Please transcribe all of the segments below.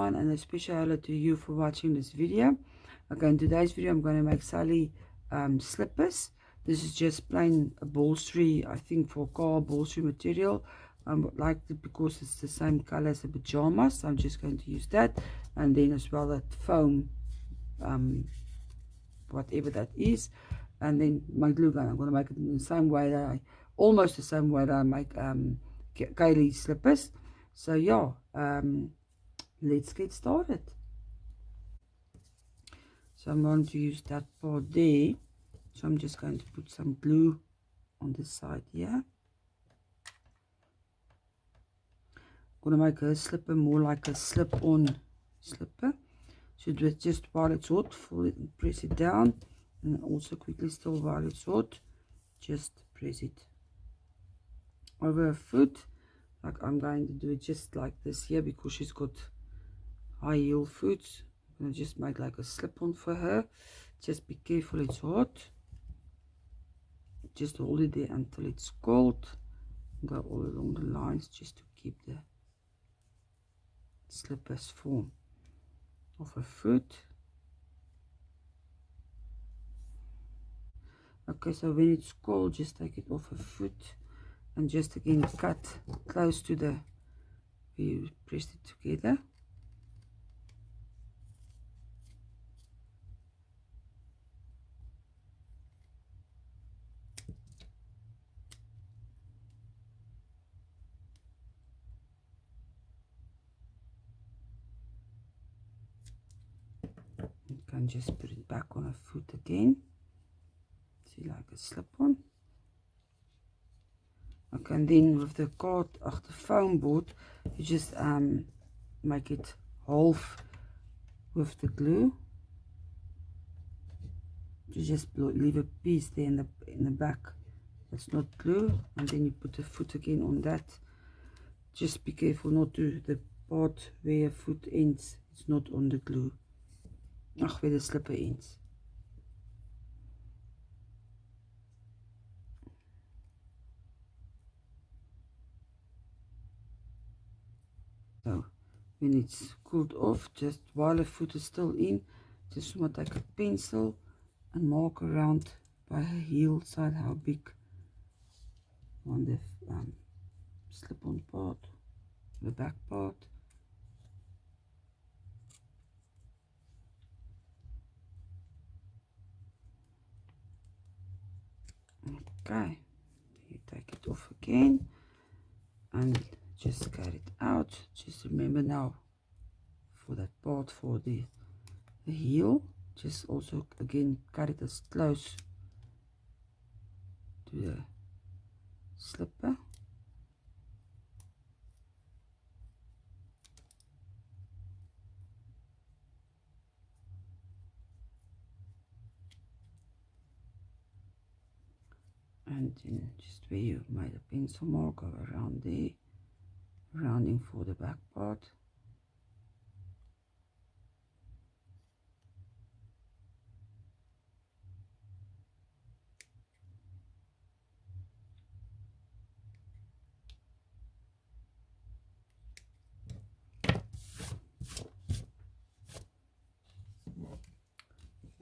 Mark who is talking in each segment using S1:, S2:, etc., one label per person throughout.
S1: everyone, and a special hello to you for watching this video. Okay, in today's video I'm going to make Sally slippers. This is just plain upholstery, I think, for car upholstery material. Like it because it's the same color as the pajamas, so I'm just going to use that, and then as well that foam, whatever that is, and then my glue gun. I'm going to make it in the same way that almost the same way that I make Kaylee slippers. So yeah, let's get started. So I'm going to use that part there. So I'm just going to put some glue on this side here. I'm going to make a slipper more like a slip-on slipper. So just while it's hot, fold it and press it down, and also quickly still while it's hot, just press it over her foot. Like I'm going to do it just like this here because she's got high heel foot. I'm going to just make like a slip-on for her. Just be careful, it's hot. Just hold it there until it's cold. Go all along the lines just to keep the slippers form of her foot. Okay, so when it's cold, just take it off her foot and just again cut close to the where you pressed it together. You can just put it back on her foot again. See, like a slip-on. Okay, and then with the card, the foam board, you just make it half with the glue. You just leave a piece there in the back that's not glue, and then you put the foot again on that. Just be careful not to the part where your foot ends, it's not on the glue. Where the slipper ends. So when it's cooled off, just while the foot is still in, just want to take a pencil and mark around by her heel side how big on the slip-on part, the back part. Okay, you take it off again and just cut it out. Just remember now for that part for the heel, just also again cut it as close to the slipper. And then just where you made a pencil mark, go around there, rounding for the back part.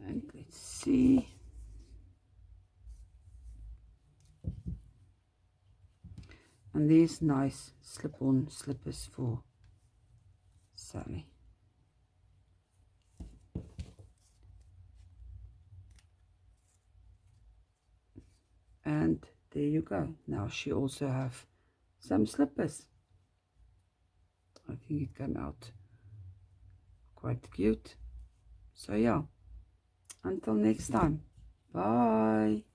S1: And let's see. And these nice slip-on slippers for Sally. And there you go. Now she also have some slippers. I think it came out quite cute. So yeah, until next time, bye.